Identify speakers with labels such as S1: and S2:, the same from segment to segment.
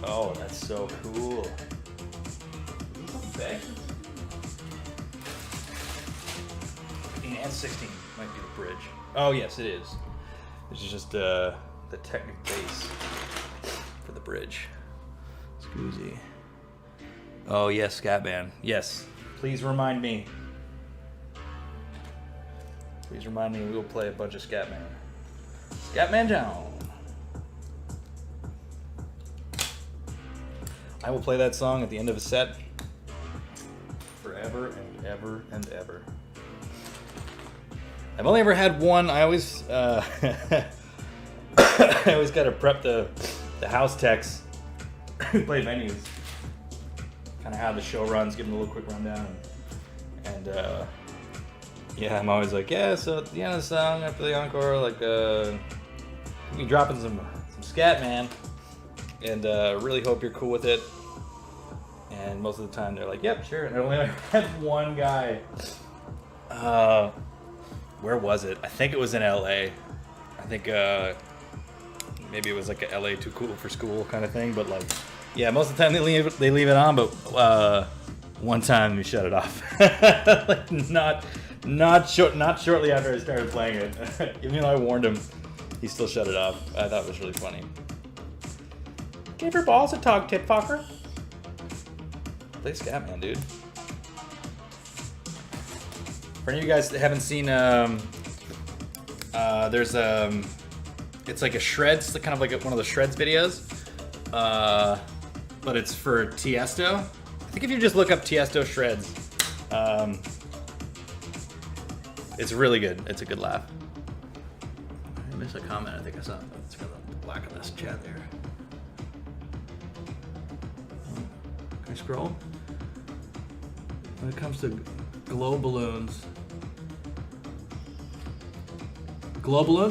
S1: Oh, that's so cool.
S2: Bag?
S1: 15 and 16 might be the bridge. Oh yes, it is. This is just the Technic base for the bridge. Scoozy. Oh yes, Scatman. Yes. Please remind me. Please remind me. We will play a bunch of Scatman. Scatman down. I will play that song at the end of a set forever and ever and ever. I've only ever had one. I always I always got to prep the house techs who play venues. Kind of how the show runs, give them a little quick rundown. And yeah, I'm always like, yeah, so at the end of the song, after the encore, like, we'll be dropping some scat, man. And really hope you're cool with it. And most of the time they're like, yep, sure. And I only had one guy. Where was it? I think it was in LA. I think maybe it was like a LA too cool for school kind of thing. But like, yeah, most of the time they leave it on. But one time we shut it off. Like not shortly after I started playing it. Even though I warned him, he still shut it off. I thought it was really funny. Give your balls a tug, tit fucker. Play Scatman, dude. For any of you guys that haven't seen, there's it's like a Shreds, kind of like one of the Shreds videos, but it's for Tiesto. I think if you just look up Tiesto Shreds, it's really good. It's a good laugh. I missed a comment. I think I saw it. It's for the black of this chat there. Can I scroll? When it comes to glow balloons,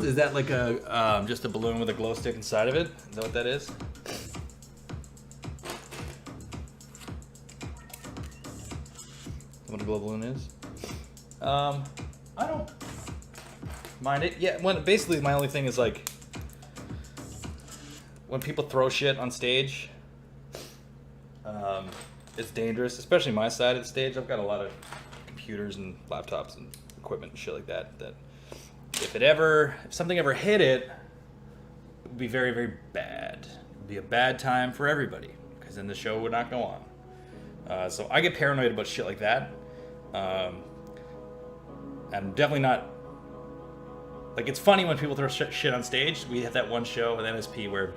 S1: is that like a just a balloon with a glow stick inside of it? Is that what that is? What a glow balloon is? I don't mind it. Yeah, basically my only thing is like when people throw shit on stage. It's dangerous, especially my side of the stage. I've got a lot of computers and laptops and equipment and shit like that. That if something ever hit it, it would be very, very bad. It would be a bad time for everybody because then the show would not go on. So I get paranoid about shit like that. I'm definitely not. Like, it's funny when people throw shit on stage. We had that one show with MSP where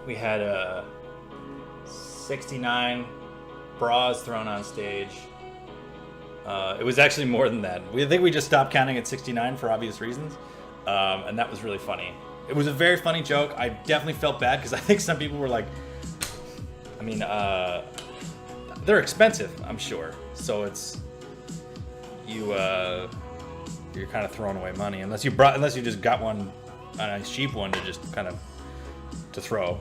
S1: we had 69 bras thrown on stage. It was actually more than that. I think we just stopped counting at 69 for obvious reasons. And that was really funny. It was a very funny joke. I definitely felt bad because I think some people were like, I mean, they're expensive, I'm sure. So it's, you're kind of throwing away money unless you just got one, a nice cheap one to just kind of to throw.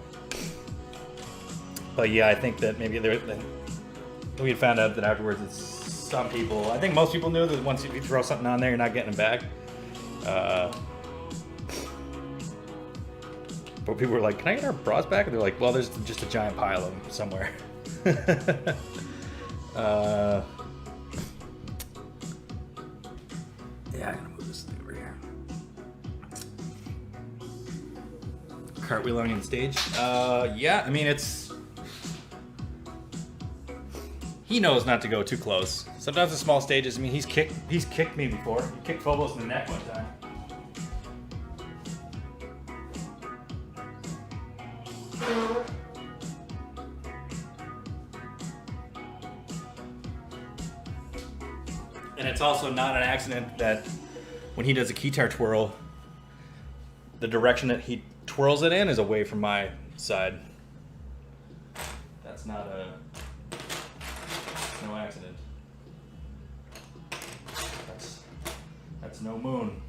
S1: But yeah, I think that maybe we had found out that afterwards it's some people, I think most people knew that once you throw something on there, you're not getting it back. But people were like, can I get our bras back? And they're like, well, there's just a giant pile of them somewhere. Yeah, I'm gonna move this thing over here. Cartwheeling on stage? Yeah, I mean, he knows not to go too close. Sometimes the small stages, I mean, he's kicked me before. He kicked Phobos in the neck one time. And it's also not an accident that when he does a guitar twirl, the direction that he twirls it in is away from my side. That's not no accident. That's no moon.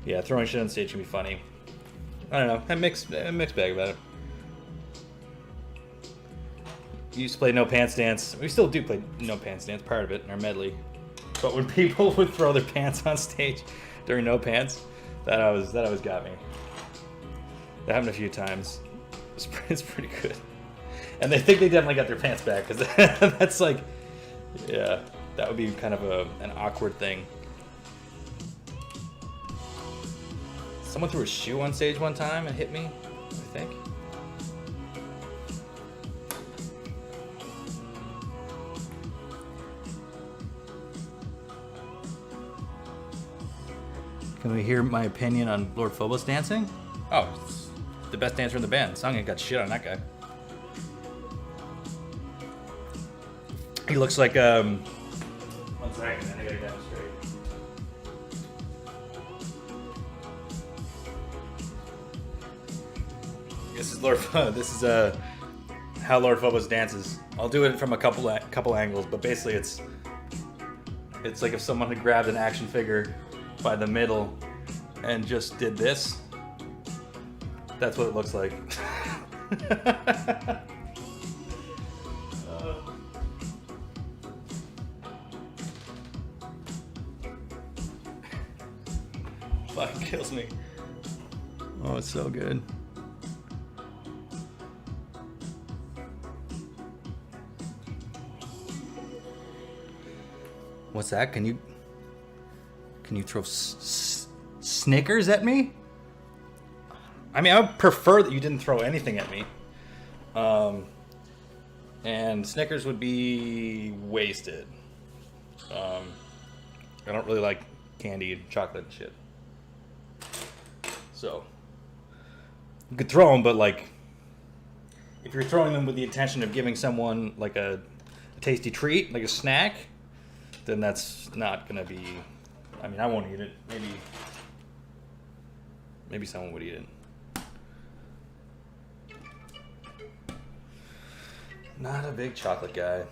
S1: Yeah, throwing shit on stage can be funny. I don't know. I'm mixed bag about it. We used to play No Pants Dance. We still do play No Pants Dance, part of it in our medley. But when people would throw their pants on stage during no pants, that always got me. That happened a few times. It's pretty good. And they think they definitely got their pants back, because that's like, yeah, that would be kind of an awkward thing. Someone threw a shoe on stage one time and hit me, I think. Can we hear my opinion on Lord Phobos dancing? Oh, it's the best dancer in the band. Song ain't got shit on that guy. He looks like, 1 second, I gotta demonstrate. This is how Lord Phobos dances. I'll do it from a couple angles, but basically it's like if someone had grabbed an action figure by the middle and just did this. That's what it looks like. Fucking kills me. Oh, it's so good. What's that? Can you throw Snickers at me? I mean, I would prefer that you didn't throw anything at me. And Snickers would be wasted. I don't really like candy and chocolate and shit. So, you could throw them, but like, if you're throwing them with the intention of giving someone like a tasty treat, like a snack, then that's not gonna be, I mean, I won't eat it. Maybe someone would eat it. Not a big chocolate guy.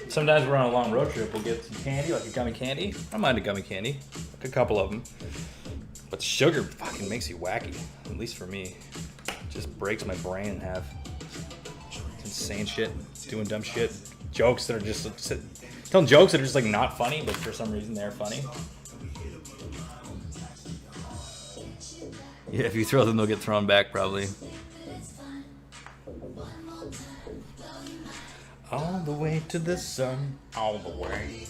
S1: Sometimes we're on a long road trip, we'll get some candy, like a gummy candy. I don't mind a gummy candy, like a couple of them. But the sugar fucking makes you wacky, at least for me. It just breaks my brain in half. It's insane shit, doing dumb shit. Jokes that are just, telling jokes that are just like not funny, but for some reason they're funny. Yeah, if you throw them, they'll get thrown back probably. All the way to the sun, all the way.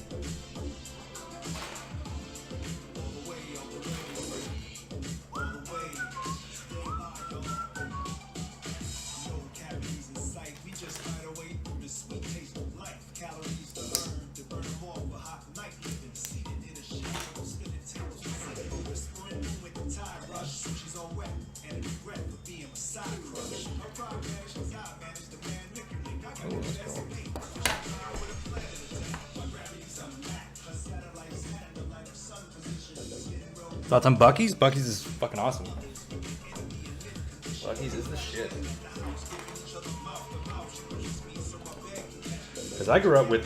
S1: Thoughts on Buc-ee's? Buc-ee's is fucking awesome. Buc-ee's is the shit. Because I grew up with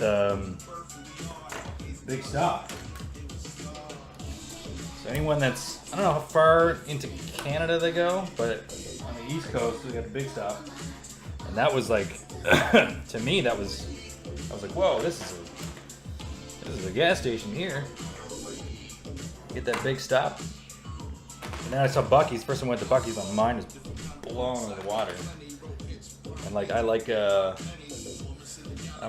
S1: Big Stop. So anyone that's, I don't know how far into Canada they go, but on the East Coast we got the Big Stop. And that was like, to me I was like, whoa, this is a gas station here. Get that Big Stop. And then I saw Buc-ee's. First time I went to Buc-ee's, my mind was blown out of the water. And like, I'm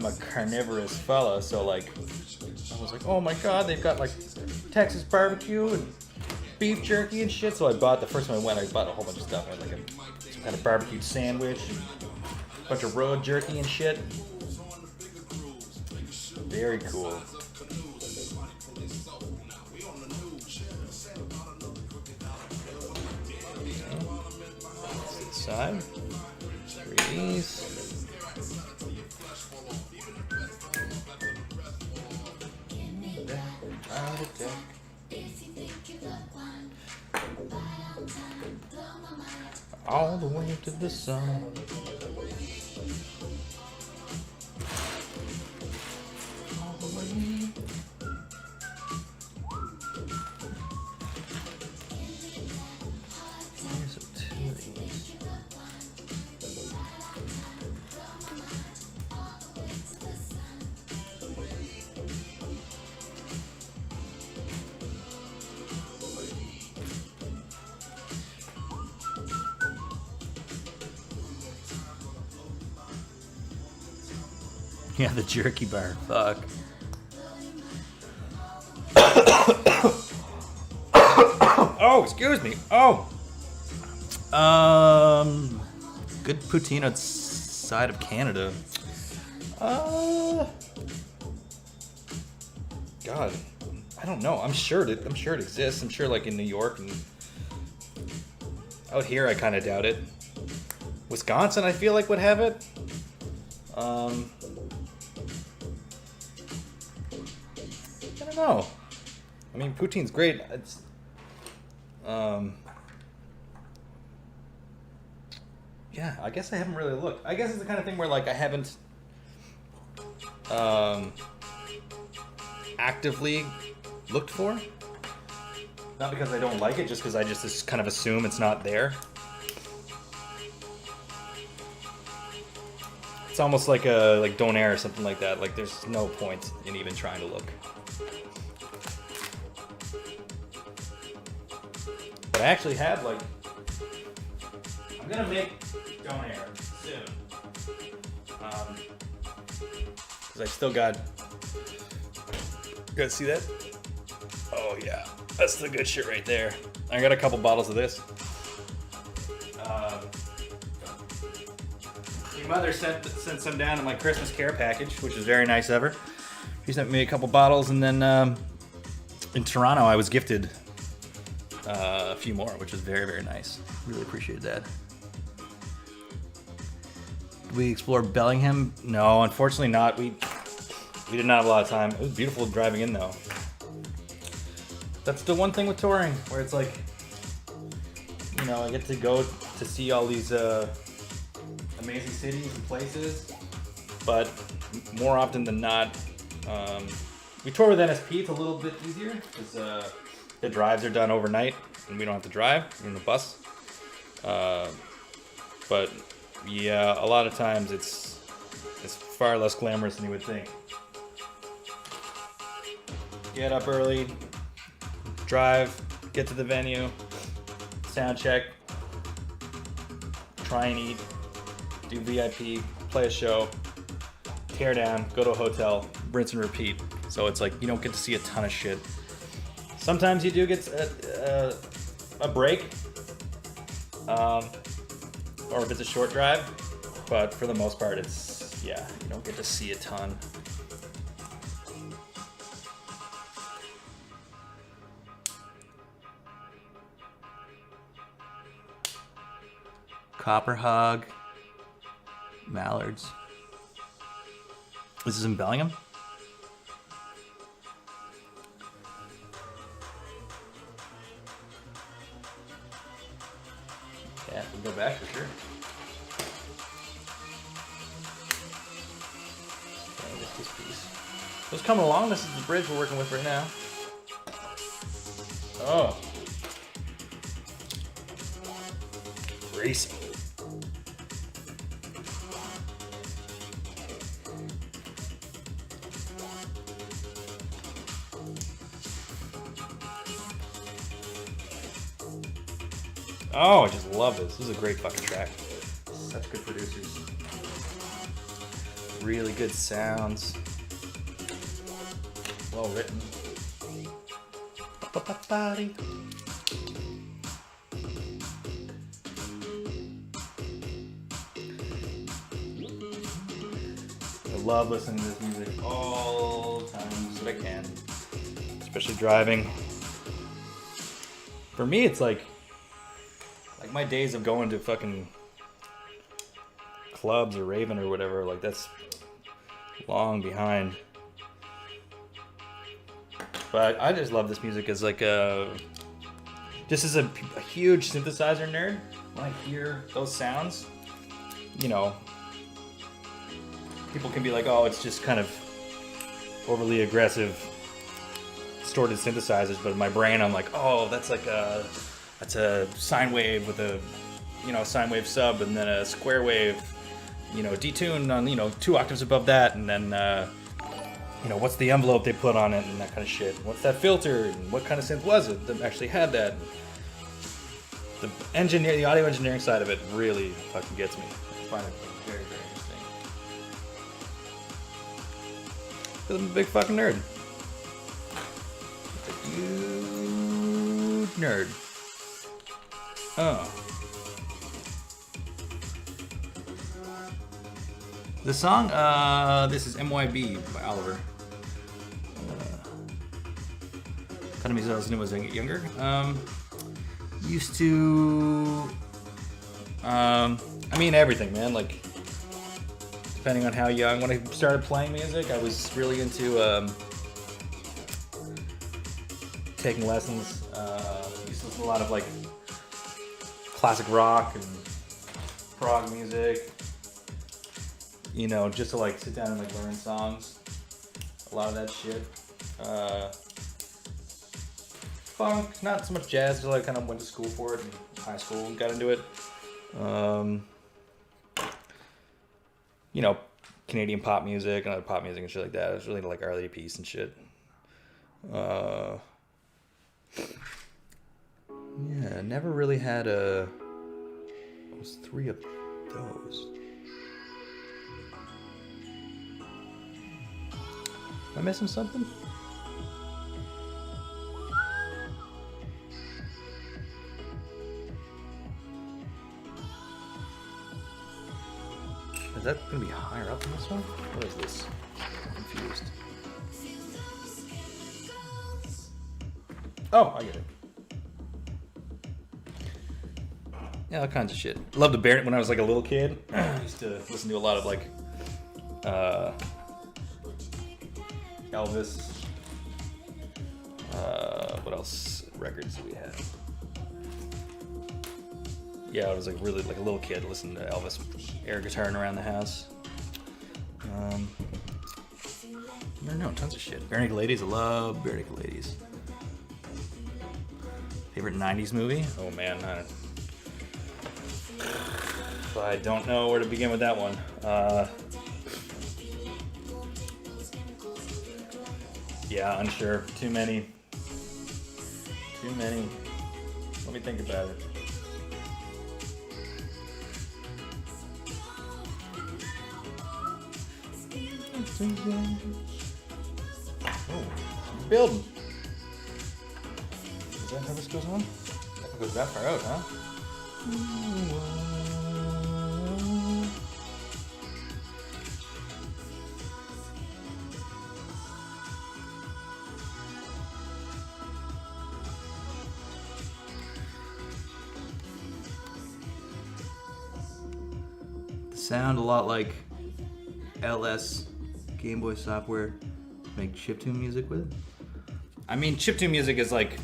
S1: a carnivorous fella, so like, I was like, oh my god, they've got like Texas barbecue and beef jerky and shit. So I bought, the first time I went, I bought a whole bunch of stuff. I had like some kind of barbecued sandwich, and a bunch of road jerky and shit. Very cool. Side. 3Ds. All the way to the sun. All the way. Yeah, the jerky bar. Fuck. Oh, excuse me. Oh. Good poutine outside of Canada. God, I don't know. I'm sure it exists. I'm sure, like in New York and out here, I kind of doubt it. Wisconsin, I feel like would have it. I don't know. I mean, poutine's great. It's, yeah, I guess I haven't really looked. I guess it's the kind of thing where, like, I haven't actively looked for. Not because I don't like it, just because I just kind of assume it's not there. It's almost like a Donair or something like that. Like, there's no point in even trying to look. But I actually have, like, I'm gonna make Donair soon. Because I still got. You guys see that? Oh yeah, that's the good shit right there. I got a couple bottles of this. My mother sent some down in my Christmas care package, which was very nice of her. She sent me a couple bottles, and then in Toronto I was gifted a few more, which was very, very nice. Really appreciated that. Did we explore Bellingham? No, unfortunately not. We did not have a lot of time. It was beautiful driving in though. That's the one thing with touring, where it's like, you know, I get to go to see all these amazing cities and places, but more often than not, we tour with NSP. It's a little bit easier because the drives are done overnight and we don't have to drive. We're in the bus. But yeah, a lot of times it's far less glamorous than you would think. Get up early, drive, get to the venue, sound check, try and eat, do VIP, play a show, tear down, go to a hotel, rinse and repeat. So it's like you don't get to see a ton of shit. Sometimes you do get a break, or if it's a short drive, but for the most part it's, yeah, you don't get to see a ton. Copper Hog, Mallards. This is in Bellingham? Yeah, we can go back for sure. Okay, just this piece. What's coming along? This is the bridge we're working with right now. Oh. Racing. Oh, I just love this. This is a great fucking track. Such good producers. Really good sounds. Well written. I love listening to this music all the times that I can. Especially driving. For me, it's like my days of going to fucking clubs or raving or whatever, like that's long behind. But I just love this music as like just as a huge synthesizer nerd. When I hear those sounds, you know, people can be like, oh, it's just kind of overly aggressive distorted synthesizers, but in my brain I'm like, oh, that's a sine wave with a, you know, sine wave sub, and then a square wave, you know, detune on, you know, 2 octaves above that, and then, you know, what's the envelope they put on it and that kind of shit. What's that filter and what kind of synth was it that actually had that? The audio engineering side of it really fucking gets me. I find it very, very interesting. Because I'm a big fucking nerd. A huge nerd. Oh. The song, this is MYB by Oliver. Kind of music I listened to when I was younger. Used to, I mean everything, man. Like, depending on how young. When I started playing music, I was really into taking lessons. Used to listen to a lot of like classic rock and prog music. You know, just to like sit down and like learn songs. A lot of that shit. Funk, not so much jazz until I kind of went to school for it in high school and got into it. You know, Canadian pop music and other pop music and shit like that. I was really into like early piece and shit. Yeah, never really had it was 3 of those. Am I missing something? Is that going to be higher up in this one? What is this? I'm confused. Oh, I get it. Yeah, all kinds of shit. Loved the Bear when I was like a little kid. I used to listen to a lot of like Elvis. What else records do we have? Yeah, I was like really like a little kid listening to Elvis air guitaring around the house. I don't know, tons of shit. Bare Naked Ladies, I love Bare Naked Ladies. Favorite 90s movie? Oh man, I don't know where to begin with that one. Yeah, unsure. Too many. Let me think about it. Oh, building. Is that how this goes on? It goes that far out, huh? Sound a lot like LS Game Boy software to make chiptune music with. I mean, chiptune music is like,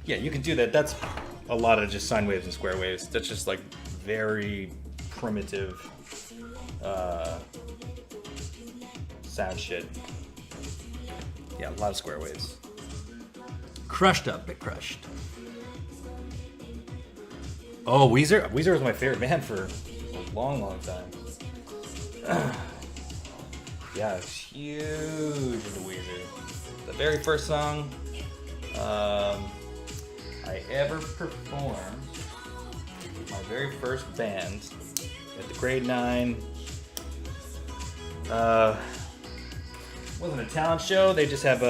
S1: yeah, you can do that. That's a lot of just sine waves and square waves. That's just like very primitive sound shit. Yeah, a lot of square waves. Crushed up, bit crushed. Oh, Weezer? Weezer was my favorite band for a long time. Yeah, I was huge into Weezer. The very first song I ever performed with my very first band at the grade 9. Wasn't a talent show. They just have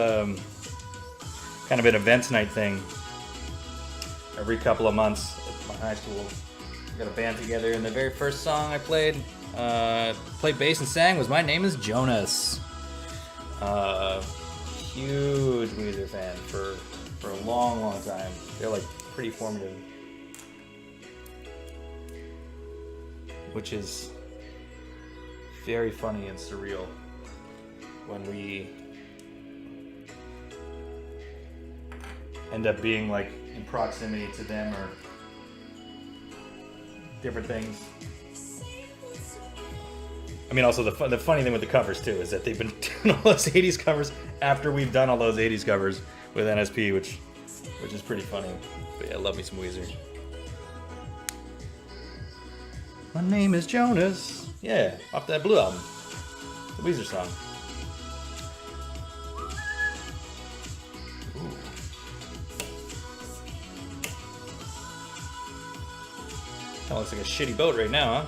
S1: kind of an events night thing every couple of months at my high school. We got a band together, and the very first song I played bass and sang was "My Name Is Jonas." Huge Weezer fan for a long time. They're like pretty formative, which is very funny and surreal when we end up being like in proximity to them or different things. I mean, also the funny thing with the covers too is that they've been doing all those 80s covers after we've done all those 80s covers with NSP, which is pretty funny. But yeah, love me some Weezer. My Name Is Jonas. Yeah, off that Blue album, the Weezer song. Ooh. That looks like a shitty boat right now, huh?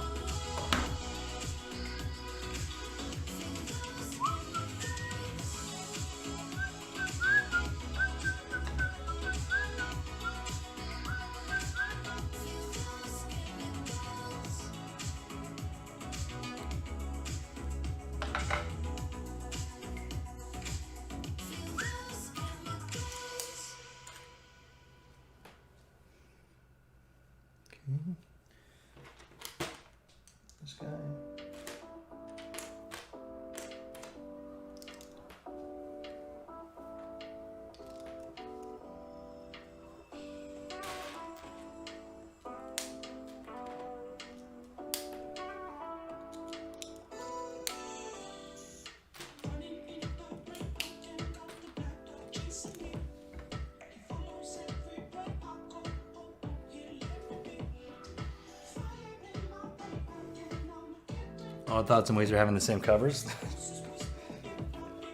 S1: All Thoughts and Ways are having the same covers.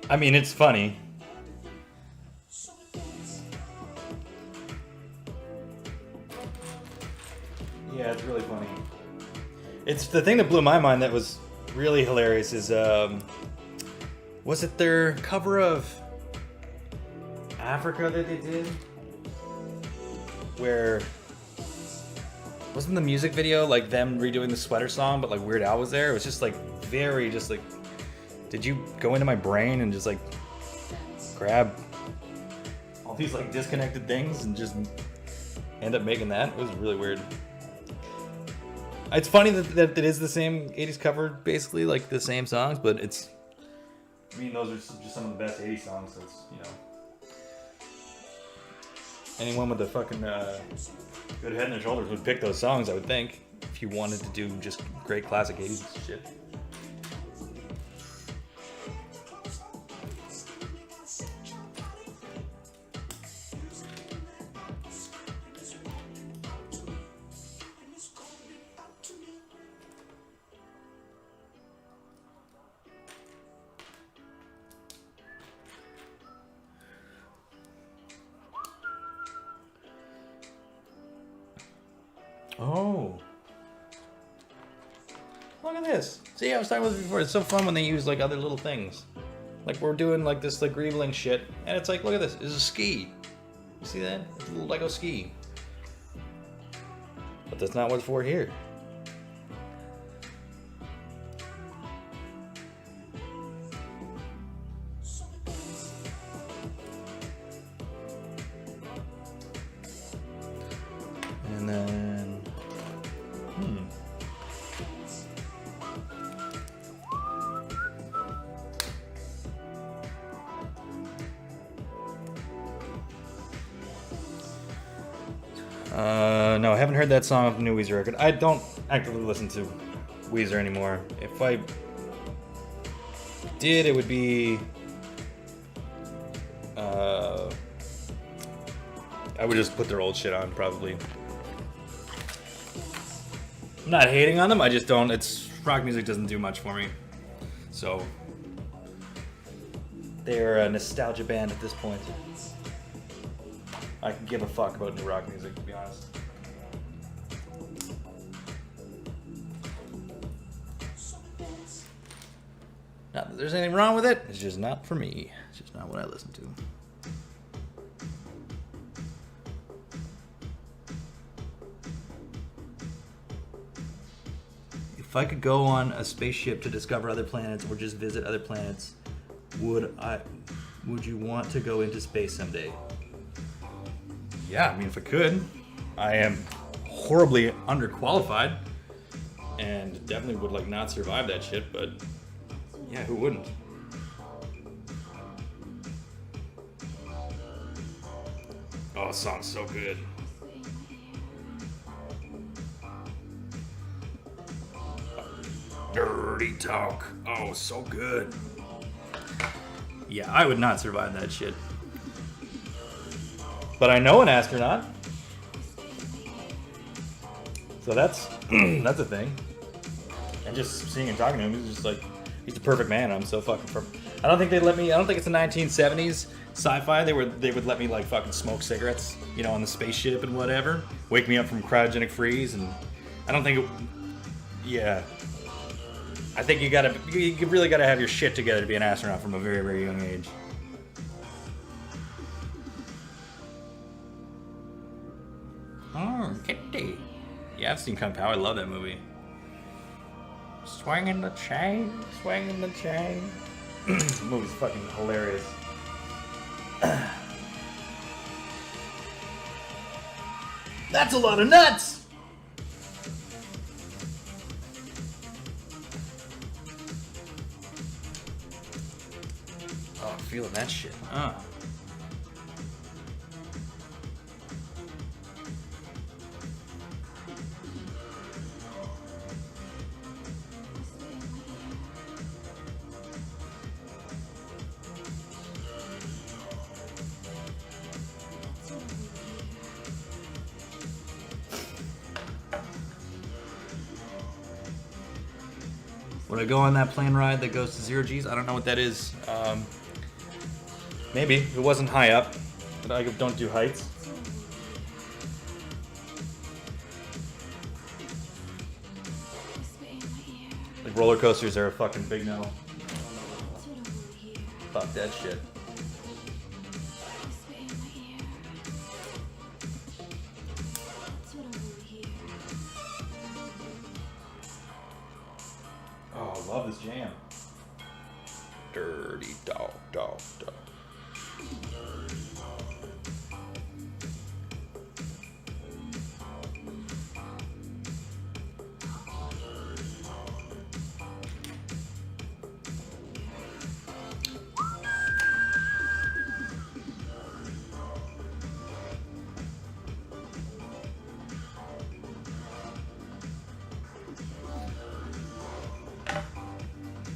S1: I mean, it's funny. Yeah, it's really funny. It's the thing that blew my mind that was really hilarious is, was it their cover of Africa that they did? Where, wasn't the music video like them redoing the Sweater song, but like Weird Al was there? It was just like very, just like, did you go into my brain and just like grab all these like disconnected things and just end up making that? It was really weird. It's funny that it is the same 80s cover, basically, like the same songs, but it's, I mean, those are just some of the best 80s songs, so it's, you know. Anyone with a fucking good head and shoulders would pick those songs, I would think, if you wanted to do just great classic 80s shit. Oh. Look at this. See, I was talking about this before. It's so fun when they use like other little things. Like we're doing like this like greebling shit, and it's like, look at this. It's a ski. You see that? It's a little Lego ski. But that's not what it's for here. And then, no, I haven't heard that song of the new Weezer record. I don't actively listen to Weezer anymore. If I did, it would be, I would just put their old shit on, probably. I'm not hating on them, I just don't, rock music doesn't do much for me. So, they're a nostalgia band at this point. I can give a fuck about new rock music, to be honest. Not that there's anything wrong with it, it's just not for me. It's just not what I listen to. If I could go on a spaceship to discover other planets or just visit other planets, would you want to go into space someday? Yeah, I mean, if I could. I am horribly underqualified and definitely would like not survive that shit, but yeah, who wouldn't? Oh, this song's so good. Dirty Talk. Oh, so good. Yeah, I would not survive that shit. But I know an astronaut. So that's that's a thing. And just seeing and talking to him, he's just like, he's the perfect man. I'm so fucking I don't think they'd let me, I don't think it's the 1970s sci-fi. They would let me like fucking smoke cigarettes, you know, on the spaceship and whatever. Wake me up from cryogenic freeze, and I don't think it, yeah. I think you really gotta have your shit together to be an astronaut from a very, very young age. Oh, Kitty. Yeah, I've seen Kung Pao. I love that movie. Swinging the chain, swinging the chain. The movie's fucking hilarious. That's a lot of nuts! Oh, I'm feeling that shit. Oh. What Would I go on that plane ride that goes to 0 G's? I don't know what that is. Maybe. It wasn't high up. But I don't do heights. Like roller coasters are a fucking big no. Fuck that shit. Oh, I love this jam. Dirty dog, dog, dog.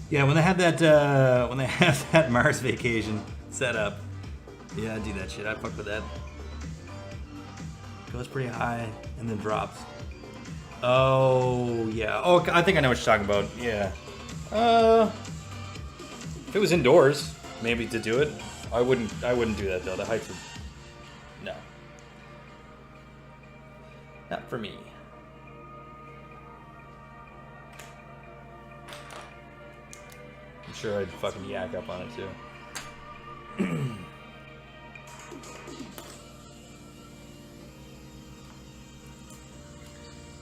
S1: Yeah, when they had that Mars vacation set up, yeah, I do that shit. I fuck with that. Goes pretty high and then drops. Oh yeah. Oh, I think I know what you're talking about. Yeah. If it was indoors, maybe to do it. I wouldn't do that though. The heights would. No. Not for me. I'm sure I'd fucking yak up on it too.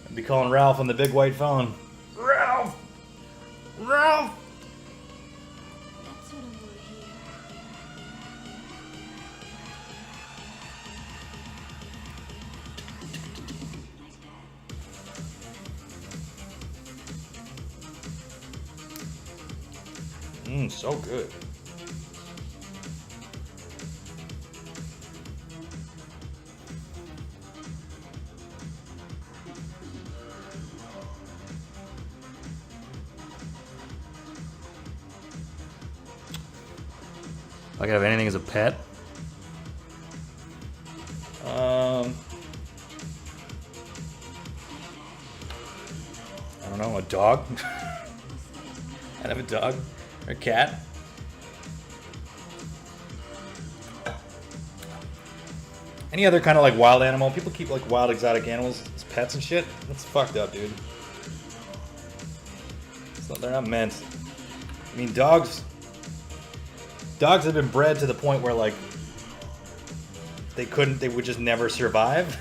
S1: I'd be calling Ralph on the big white phone. Ralph! Ralph! So good. If I could have anything as a pet. I don't know, a dog? I'd have a dog. Or a cat. Any other kind of like wild animal? People keep like wild exotic animals as pets and shit. That's fucked up, dude. They're not meant. I mean, dogs have been bred to the point where like they would just never survive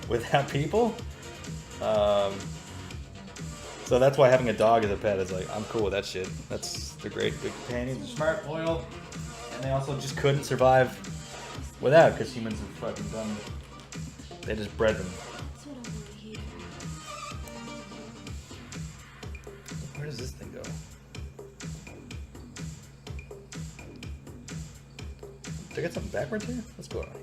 S1: without people. So that's why having a dog as a pet is like, I'm cool with that shit. They're great big companions, they're smart, loyal, and they also just couldn't survive without, because humans have fucking done. They just bred them. Where does this thing go? Did I get something backwards here? What's going on here?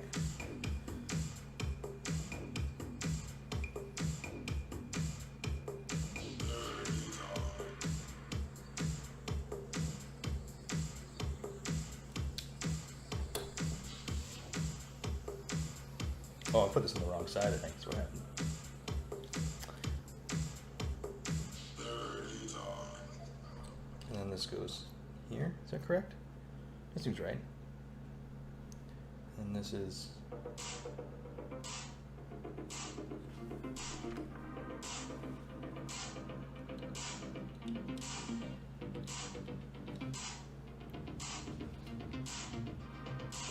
S1: Oh, I put this on the wrong side, I think. That's what happened. And then this goes here. Is that correct? That seems right. And this is...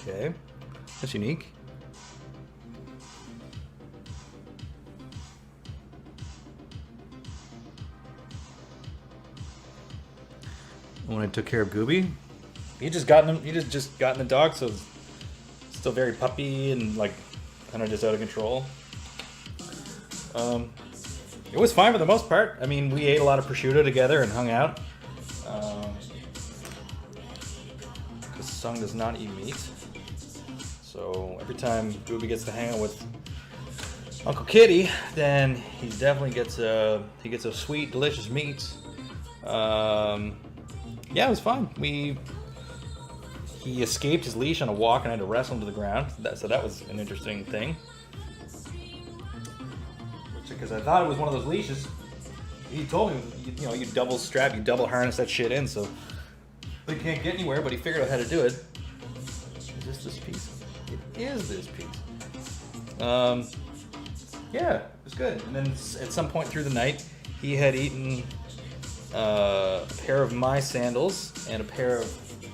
S1: Okay. That's unique. When I took care of Gooby, he just gotten the dog, so it's still very puppy and like kind of just out of control. It was fine for the most part. I mean, we ate a lot of prosciutto together and hung out. Because Sung does not eat meat, so every time Gooby gets to hang out with Uncle Kitty, then he definitely gets a sweet, delicious meat. Yeah, it was fun. He escaped his leash on a walk and I had to wrestle him to the ground. So that was an interesting thing. Because I thought it was one of those leashes. he told me, you know, you double strap, you double harness that shit in, so they can't get anywhere. But he figured out how to do it. Is this piece? It is this piece. Yeah, it was good. And then at some point through the night, he had eaten a pair of my sandals and a pair of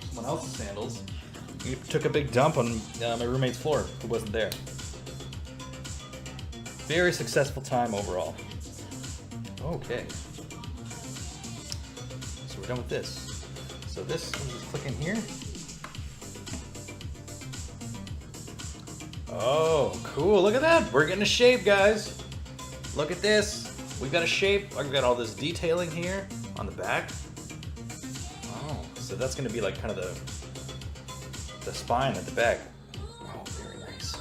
S1: someone else's sandals. He took a big dump on my roommate's floor, who wasn't there. Very successful time overall. Okay. So we're done with this. So this, we'll just click in here. Oh, cool. Look at that. We're getting a shape, guys. Look at this. We've got a shape. I've got all this detailing here on the back. Oh, so that's going to be like kind of the spine at the back. Oh, very nice.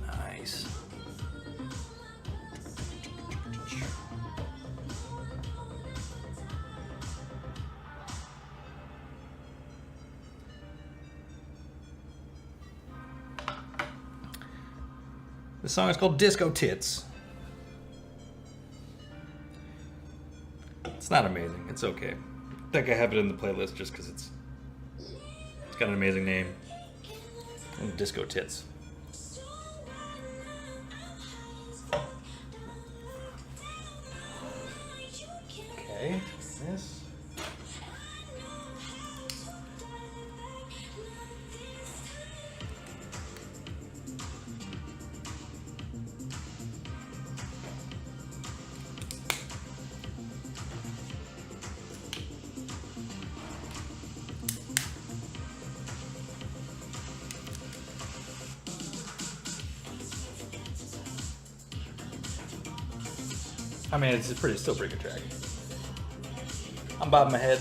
S1: Nice. The song is called Disco Tits. It's not amazing. It's okay. I think I have it in the playlist just because it's got an amazing name. And Disco Tits. Okay, this. I mean, it's still pretty good track. I'm bobbing my head.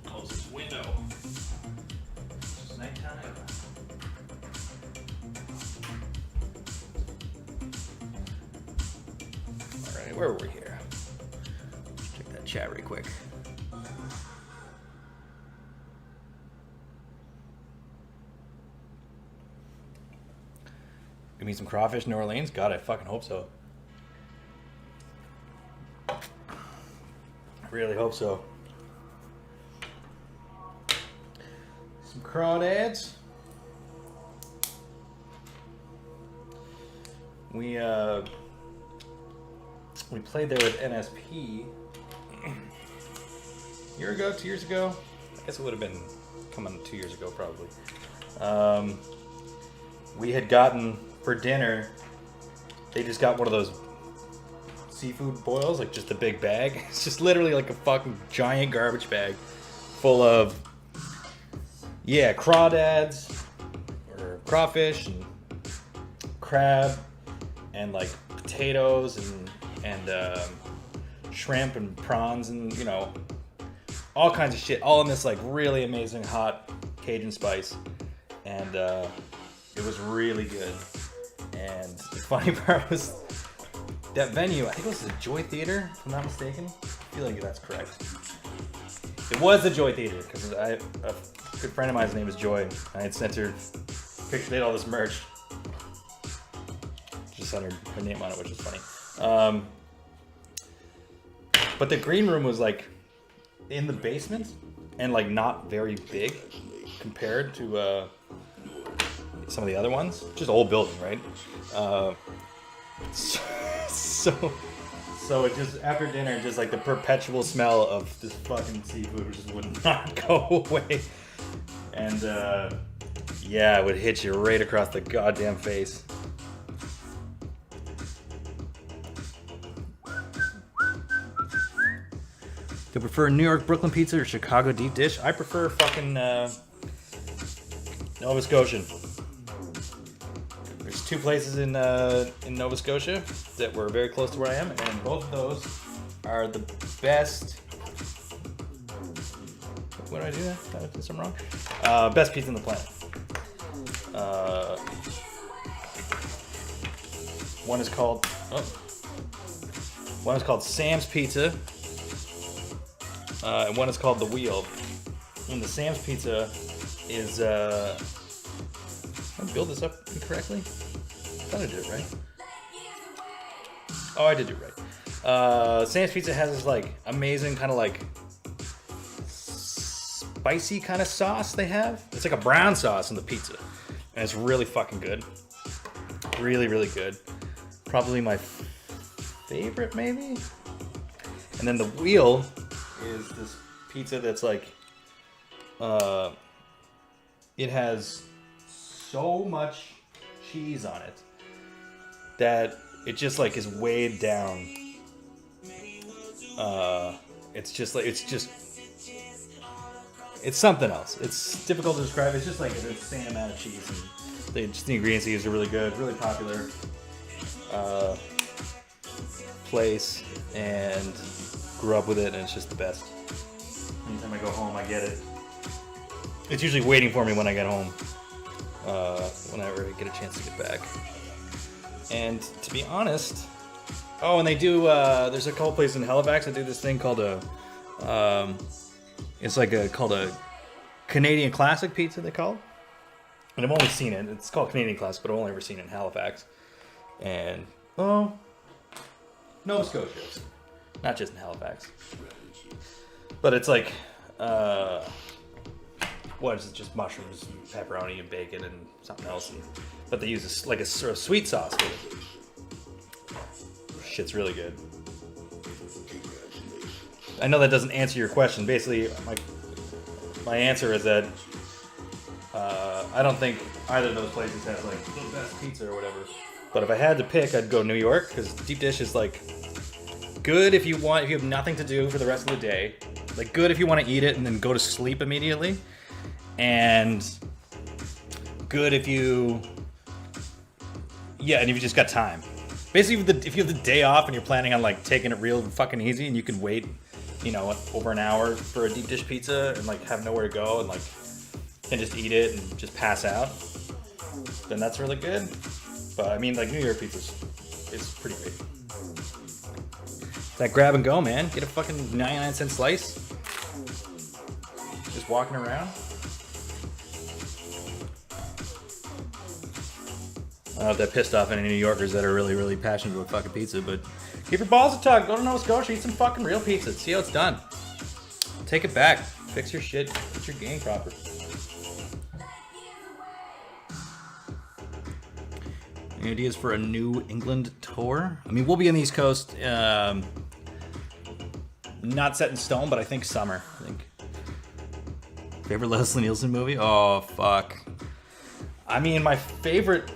S1: Close this window. It's nighttime. All right, where were we here? Check that chat real quick. Give me some crawfish, New Orleans. God, I fucking hope so. I really hope so. Some crawdads. We played there with NSP a year ago, 2 years ago. I guess it would have been coming 2 years ago, probably. We had gotten for dinner. They just got one of those seafood boils, like just a big bag. It's just literally like a fucking giant garbage bag full of, yeah, crawdads or crawfish and crab and like potatoes and shrimp and prawns and, you know, all kinds of shit, all in this like really amazing hot Cajun spice. And it was really good. And the funny part was that venue, I think it was the Joy Theater, if I'm not mistaken. I feel like that's correct. It was the Joy Theater, because a good friend of mine's name is Joy. I had sent her pictures, they had all this merch. Just had her name on it, which is funny. But the green room was like in the basement and like not very big compared to some of the other ones. Just old building, right? So it just, after dinner, just like the perpetual smell of this fucking seafood just would not go away. And Yeah, it would hit you right across the goddamn face. Do you prefer New York Brooklyn pizza or Chicago deep dish? I prefer fucking Nova Scotian. There's 2 places in Nova Scotia that were very close to where I am, and both of those are the best. What did I do? Did I do something wrong? Best pizza on the planet. One is called Sam's Pizza, and one is called The Wheel. And the Sam's Pizza is did I build this up incorrectly? I thought I did it right. Oh, I did do it right. Sam's Pizza has this like amazing kind of like spicy kind of sauce they have. It's like a brown sauce in the pizza, and it's really fucking good. Really, really good. Probably my favorite, maybe. And then the Wheel is this pizza that's like, it has so much cheese on it that it just like is weighed down. It's something else. It's difficult to describe. It's just like an insane amount of cheese, and the ingredients used are really good, really popular place, and grew up with it, and it's just the best. Anytime I go home, I get it. It's usually waiting for me when I get home, whenever I get a chance to get back. And to be honest, and they do. There's a couple places in Halifax that do this thing called it's like called a Canadian Classic Pizza, they call it. And I've only seen it. It's called Canadian Classic, but I've only ever seen it in Halifax. And, Nova Scotia. Not just in Halifax. But it's like, what is it? Just mushrooms, and pepperoni, and bacon, and something else. But they use like a sort of sweet sauce with it. Shit's really good. I know that doesn't answer your question. Basically, my answer is that I don't think either of those places has like the best pizza or whatever. But if I had to pick, I'd go New York, because deep dish is like good if you have nothing to do for the rest of the day. Like good if you want to eat it and then go to sleep immediately, and good if you just got time. Basically, if you have the day off and you're planning on like taking it real fucking easy, and you can wait, over an hour for a deep dish pizza and like have nowhere to go and like can just eat it and just pass out, then that's really good. But I mean, like New York pizza is pretty great. That grab and go, man. Get a fucking 99-cent slice. Just walking around. I don't know if that pissed off any New Yorkers that are really, really passionate about fucking pizza, but give your balls a tug. Go to Nova Scotia, eat some fucking real pizza. See how it's done. Take it back. Fix your shit. Get your game proper. Any ideas for a New England tour? I mean, we'll be on the East Coast. Not set in stone, but I think summer. Favorite Leslie Nielsen movie? Oh, fuck. I mean, my favorite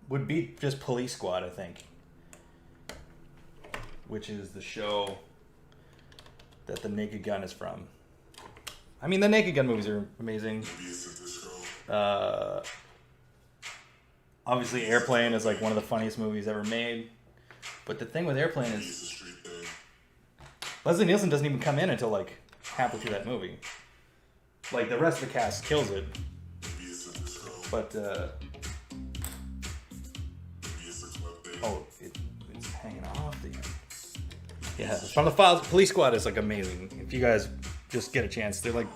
S1: would be just Police Squad, I think, which is the show that the Naked Gun is from. I mean, the Naked Gun movies are amazing. Obviously, Airplane is like one of the funniest movies ever made. But the thing with Airplane is Leslie Nielsen doesn't even come in until like halfway through that movie. Like the rest of the cast kills it. But it's hanging off the end. Yeah, from the files. Police Squad is like amazing. If you guys just get a chance, they're like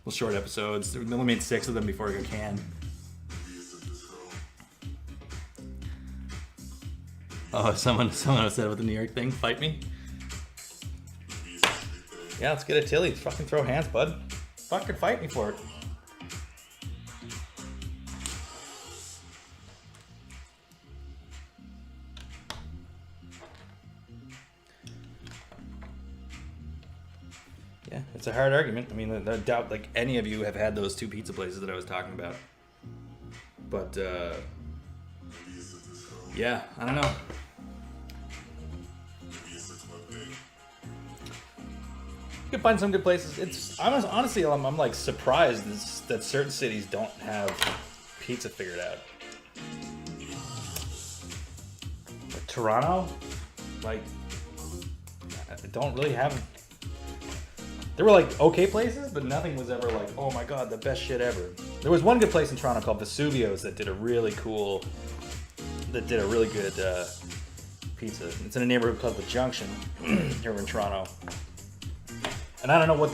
S1: little short episodes. They only made 6 of them before it got canned. Oh, someone said about the New York thing. Fight me. Yeah, let's get a Tilly. Fucking throw hands, bud. Fucking fight me for it. Yeah, it's a hard argument. I mean, I doubt like any of you have had those two pizza places that I was talking about. But yeah, I don't know. You can find some good places. It's honestly, I'm like surprised that certain cities don't have pizza figured out. Like Toronto, like I don't really have. There were like okay places, but nothing was ever like, oh my god, the best shit ever. There was one good place in Toronto called Vesuvio's that did a really good pizza. It's in a neighborhood called the Junction here in Toronto. And I don't know what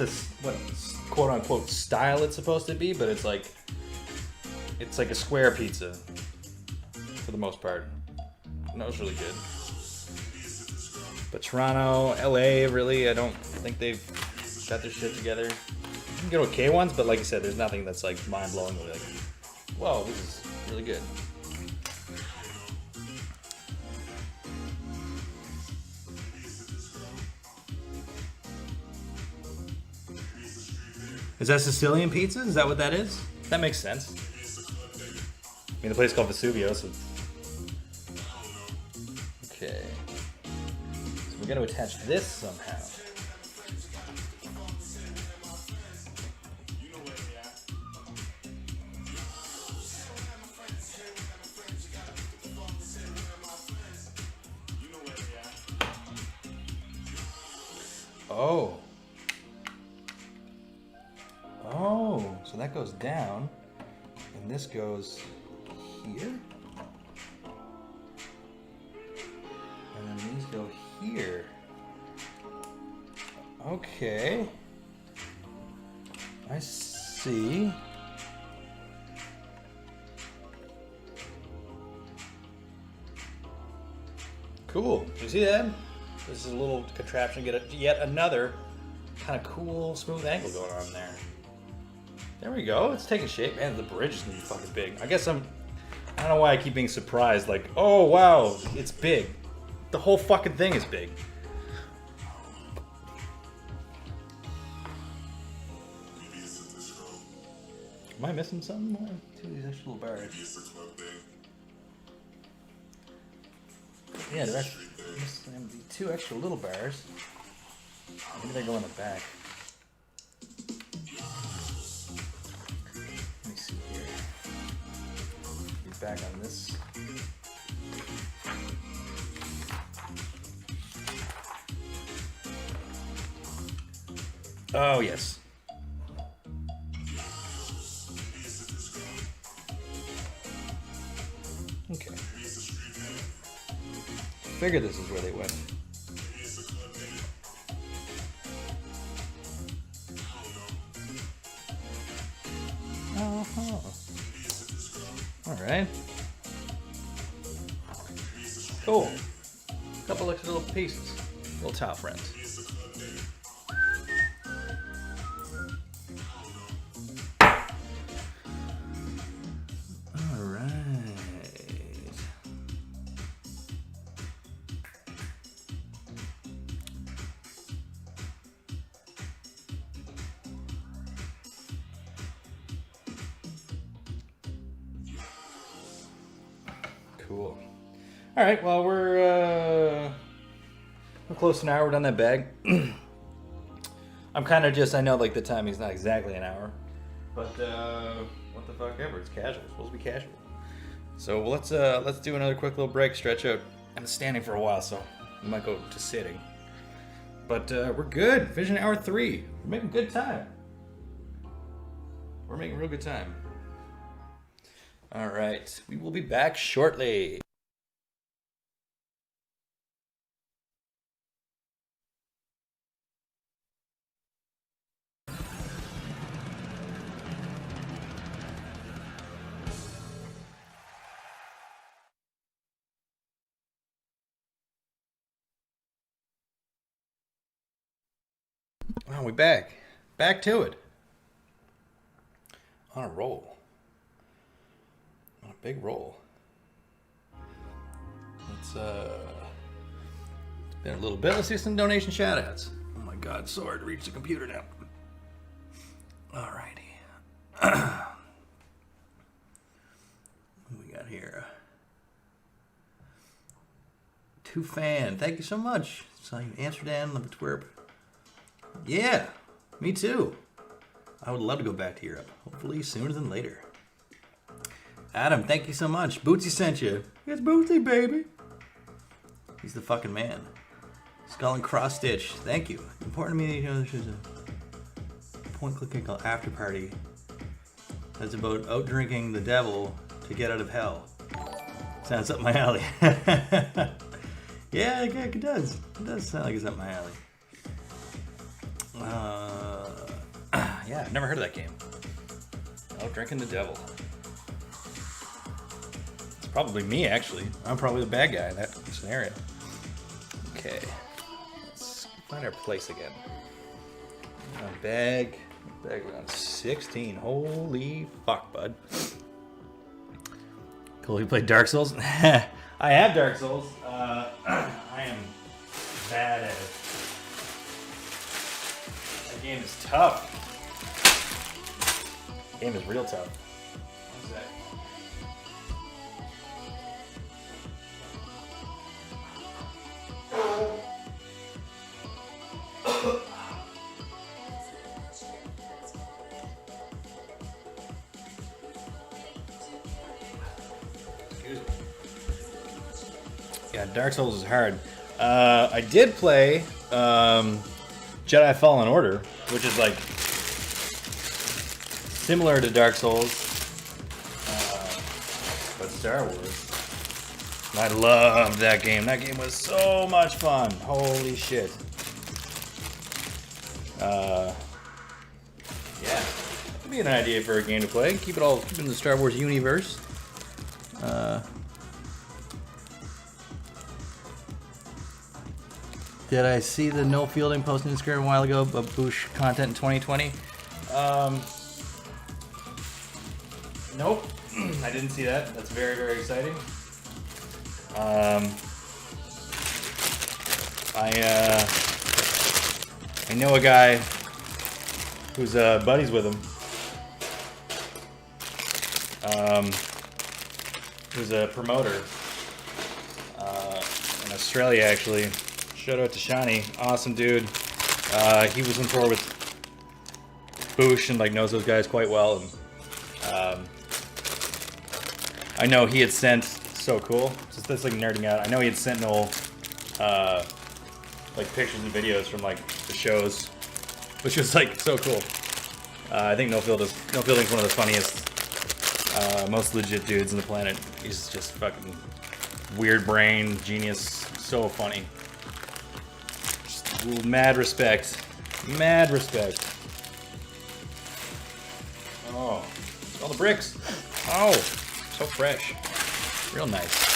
S1: quote unquote style it's supposed to be, but it's like a square pizza for the most part. And that was really good. But Toronto, LA, really, I don't think they've got their shit together. You can get okay ones, but like I said, there's nothing that's like mind-blowingly like, whoa, this is really good. Is that Sicilian pizza? Is that what that is? That makes sense. I mean, the place called Vesuvio, so... Okay. So we're going to attach this somehow. Oh. Oh, so that goes down, and this goes here, and then these go here. Okay, I see. Cool. You see that? This is a little contraption to get yet another kind of cool, smooth angle going on there. There we go. It's taking shape. Man, the bridge is gonna be fucking big. I don't know why I keep being surprised. Like, oh wow, it's big. The whole fucking thing is big. Am I missing something more? Two of these extra little bars. Yeah, they're actually missing the two extra little bars. Maybe they go in the back. Let me see here. Be back on this. Oh, yes. Okay. Figure this is where they went. Uh-huh. All right. Cool. Couple extra little pieces. Little tile friends. All right. Cool. All right. Well, we're close to an hour. We're done that bag. I'm kind of just. I know like the timing's not exactly an hour, but what the fuck ever. It's casual. It's supposed to be casual. So let's do another quick little break. Stretch out. I'm standing for a while, so we might go to sitting. But we're good. Vision hour 3. We're making good time. We're making real good time. All right. We will be back shortly. Wow, we back. Back to it. On a roll. On a big roll. It's been a little bit. Let's see some donation shout outs. Oh my God, so hard to reach the computer now. Alrighty. What we got here? Two fan. Thank you so much. So Amsterdam, the twerp. Yeah, me too. I would love to go back to Europe. Hopefully sooner than later. Adam, thank you so much. Bootsy sent you. It's Bootsy, baby. He's the fucking man. Skull and Cross Stitch. Thank you. Important to me that you know this is a point-click called After Party. That's about out drinking the devil to get out of hell. Sounds up my alley. Yeah, it does. It does sound like it's up my alley. Yeah, I've never heard of that game. Out drinking the devil. It's probably me, actually. I'm probably the bad guy in that scenario. Okay. Let's find our place again. Bag around 16. Holy fuck, bud. Cool, you played Dark Souls? I have Dark Souls. I am bad at it. That game is tough. The game is real tough. One sec. Yeah, Dark Souls is hard. I did play Jedi Fallen Order, which is like similar to Dark Souls, but Star Wars. And I loved that game. That game was so much fun. Holy shit. Yeah, that could be an idea for a game to play. Keep it in the Star Wars universe. Did I see the No Fielding post on Instagram a while ago about Boosh content in 2020? Nope, I didn't see that. That's very, very exciting. I know a guy who's buddies with him. Who's a promoter in Australia, actually. Shout out to Shani, awesome dude. He was on tour with Boosh and like knows those guys quite well. And I know he had sent so cool. Just that's like nerding out. I know he had sent Noel like pictures and videos from like the shows, which was like so cool. I think No Fielding's one of the funniest, most legit dudes on the planet. He's just fucking weird brain genius, so funny. Mad respect. Mad respect. Oh, all the bricks. Oh, so fresh. Real nice.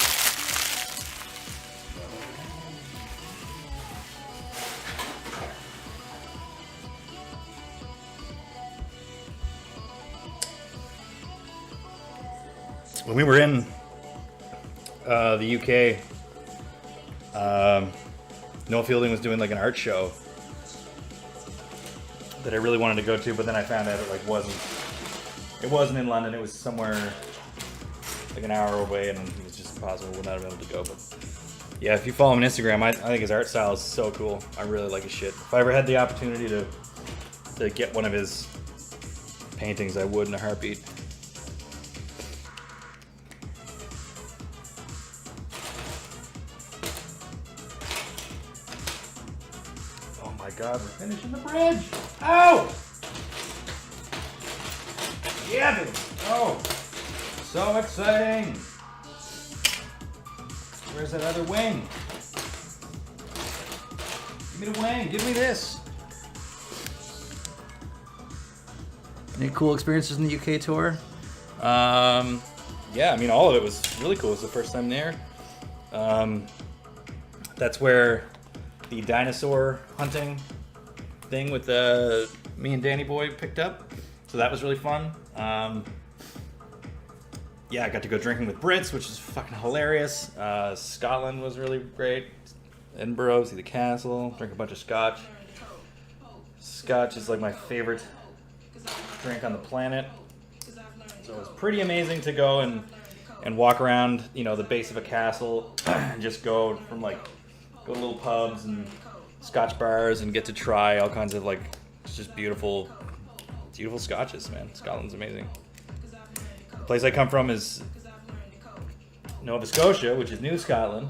S1: When we were in the UK, Noel Fielding was doing like an art show that I really wanted to go to, but then I found out it like wasn't in London. It was somewhere like an hour away, and it was just impossible. Would not have been able to go. But yeah, if you follow him on Instagram, I think his art style is so cool. I really like his shit. If I ever had the opportunity to get one of his paintings, I would in a heartbeat. God, we're finishing the bridge! Ow! Yeah, dude! Oh! So exciting! Where's that other wing? Give me the wing! Give me this! Any cool experiences in the UK tour? Yeah, I mean, all of it was really cool. It was the first time there. That's where the dinosaur hunting thing with me and Danny Boy picked up. So that was really fun. Yeah, I got to go drinking with Brits, which is fucking hilarious. Scotland was really great. Edinburgh, see the castle, drink a bunch of scotch. Scotch is like my favorite drink on the planet. So it was pretty amazing to go and walk around, you know, the base of a castle and just go from like, go to little pubs and Scotch bars and get to try all kinds of like, just beautiful scotches, man. Scotland's amazing. The place I come from is Nova Scotia, which is New Scotland.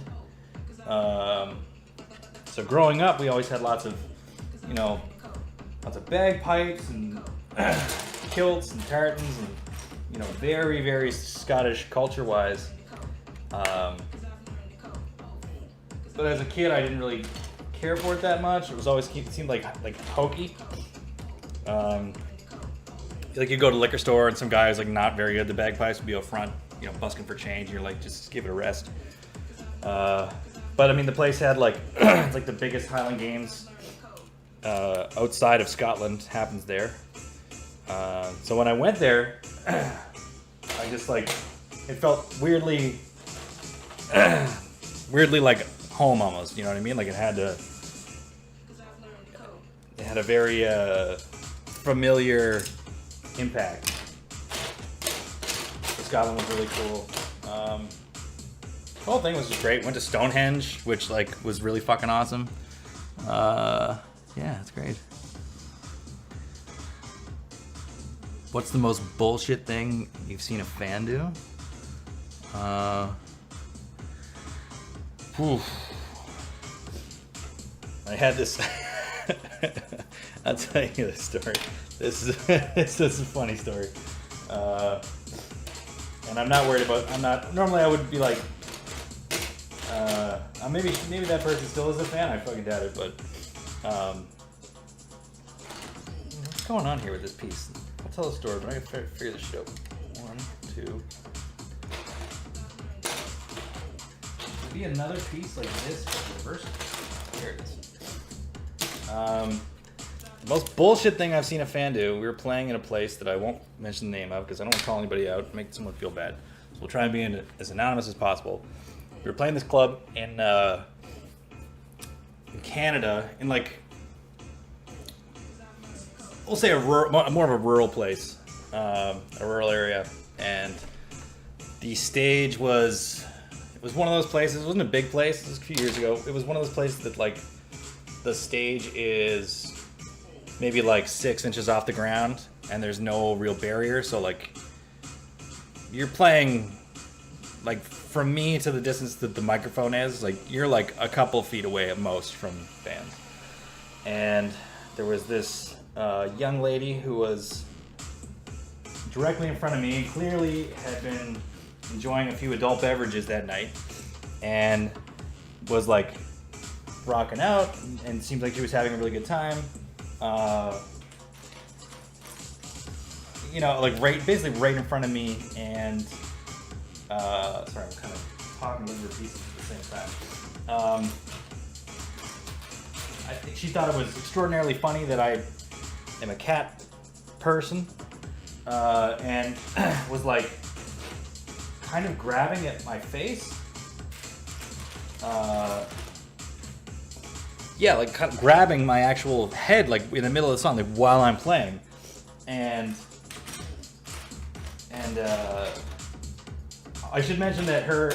S1: So growing up, we always had lots of bagpipes and kilts and tartans and, you know, very, very Scottish culture-wise. But as a kid, I didn't really care for it that much. It seemed like hokey. Like you go to the liquor store and some guy who's like not very good at the bagpipes would be up front, you know, busking for change, and you're like, just give it a rest. But I mean, the place had like it's like the biggest Highland Games outside of Scotland happens there. So when I went there, I just like it felt weirdly like home almost. You know what I mean? Like it had a very familiar impact. So Scotland was really cool. The whole thing was just great. Went to Stonehenge, which like was really fucking awesome. Yeah, it's great. What's the most bullshit thing you've seen a fan do? I had this. I'll tell you this story. This is a funny story. And I'm not worried about. Normally I would be like. Maybe that person still is a fan. I fucking doubt it, but what's going on here with this piece? I'll tell the story, but I gotta figure this shit out. 1, 2. Be another piece like this, but reversed. There it is. The most bullshit thing I've seen a fan do. We were playing in a place that I won't mention the name of because I don't want to call anybody out, make someone feel bad. So we'll try and be as anonymous as possible. We were playing this club in Canada, in like, we'll say more of a rural place, a rural area, and the stage was one of those places. It wasn't a big place. This was a few years ago. It was one of those places that like the stage is maybe like 6 inches off the ground, and there's no real barrier. So like you're playing. Like, from me to the distance that the microphone is, like, you're like a couple feet away at most from fans. And there was this young lady who was directly in front of me, clearly had been enjoying a few adult beverages that night, and was like rocking out, and seemed like she was having a really good time. You know, like basically right in front of me, and sorry, I'm kind of talking over pieces at the same time. I think she thought it was extraordinarily funny that I am a cat person, and was like kind of grabbing at my face. Yeah, like kind of grabbing my actual head, like in the middle of the song, like while I'm playing, and I should mention that her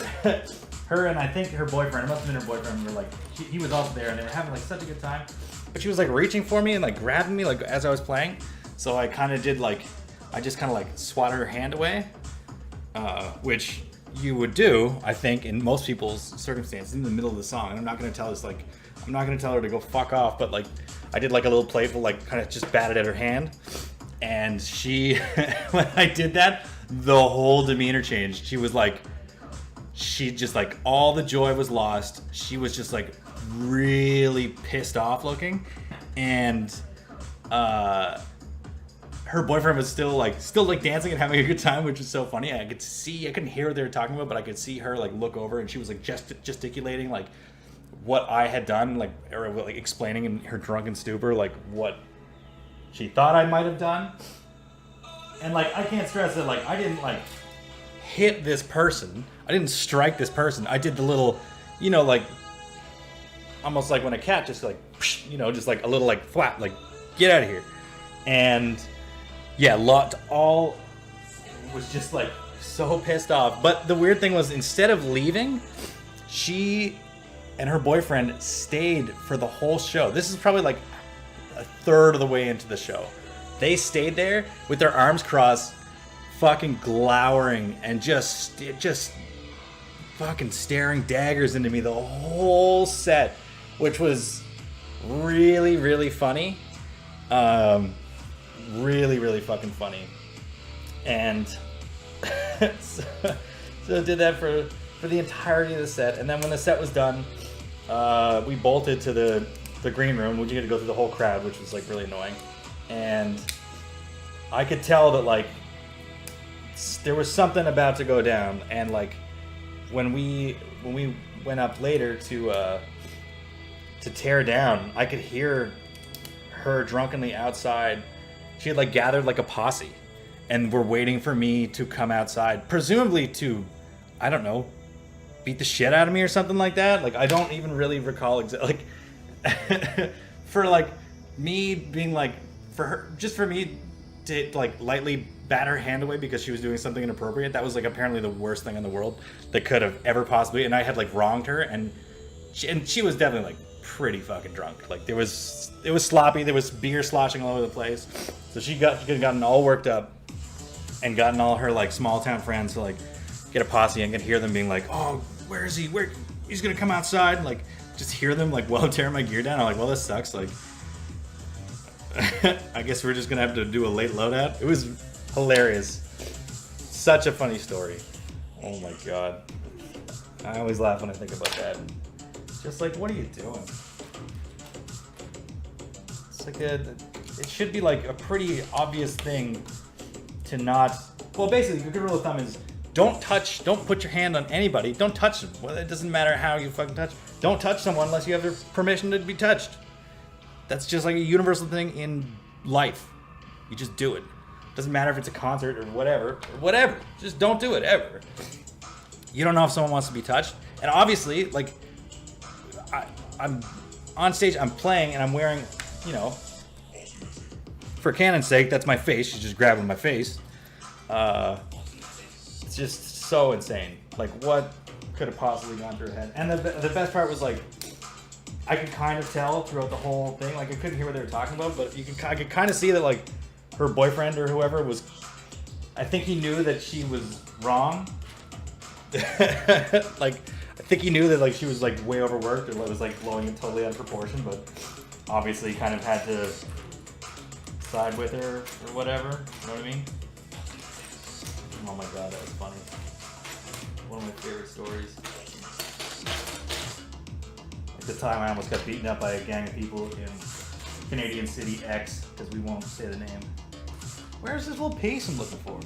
S1: and I think her boyfriend, it must have been her boyfriend, were like, he was also there, and they were having like such a good time. But she was like reaching for me and like grabbing me like as I was playing. So I kind of did like, I just kind of like swatted her hand away, which you would do, I think, in most people's circumstances in the middle of the song. And I'm not going to tell her to go fuck off, but like I did like a little playful, like kind of just batted at her hand. And she, when I did that, the whole demeanor changed. She just like, all the joy was lost. She was just like really pissed off looking. And her boyfriend was still dancing and having a good time, which was so funny. I couldn't hear what they were talking about, but I could see her like look over, and she was like gesticulating like what I had done, like, or like explaining in her drunken stupor like what she thought I might have done. And like, I can't stress that like I didn't like hit this person. I didn't strike this person. I did the little, you know, like almost like when a cat just like, you know, just like a little like flap, like get out of here. And yeah, Lot all was just like so pissed off. But the weird thing was, instead of leaving, she and her boyfriend stayed for the whole show. This is probably like a third of the way into the show. They stayed there with their arms crossed, fucking glowering and just fucking staring daggers into me the whole set, which was really, really funny. Really, really fucking funny. And so I did that for the entirety of the set. And then when the set was done, we bolted to the green room, which you had to go through the whole crowd, which was like really annoying. And I could tell that like there was something about to go down. And like when we went up later to tear down, I could hear her drunkenly outside. She had like gathered like a posse and were waiting for me to come outside, presumably to, I don't know, beat the shit out of me or something like that. Like, I don't even really recall like for like me being like, for her, just for me to like lightly bat her hand away because she was doing something inappropriate. That was like apparently the worst thing in the world that could have ever possibly, and I had like wronged her, and she was definitely like pretty fucking drunk. Like it was sloppy. There was beer sloshing all over the place. So she gotten all worked up and gotten all her like small town friends to like get a posse, and could hear them being like, "Oh, where is he? Where he's gonna come outside?" And, like just hear them like while tearing my gear down. I'm like, well, this sucks. Like I guess we're just gonna have to do a late loadout. It was hilarious. Such a funny story. Oh my god. I always laugh when I think about that. Just like, what are you doing? It's like it should be like a pretty obvious thing to not, well, basically, the good rule of thumb is don't put your hand on anybody. Don't touch them. Well, it doesn't matter how you fucking touch. Don't touch someone unless you have their permission to be touched. That's just like a universal thing in life. You just do it. Doesn't matter if it's a concert or whatever. Just don't do it ever. You don't know if someone wants to be touched. And obviously, like, I'm on stage, I'm playing, and I'm wearing, you know, for Canon's sake, that's my face. She's just grabbing my face. It's just so insane. Like, what could have possibly gone through her head? And the best part was, like, I could kind of tell throughout the whole thing. Like, I couldn't hear what they were talking about, but I could kind of see that, like, her boyfriend or whoever was, I think he knew that she was wrong. Like, I think he knew that like she was like way overworked or was like blowing it totally out of proportion, but obviously kind of had to side with her or whatever. You know what I mean? Oh my god, that was funny. One of my favorite stories. At the time, I almost got beaten up by a gang of people in Canadian City X, because we won't say the name. Where's this little piece I'm looking for?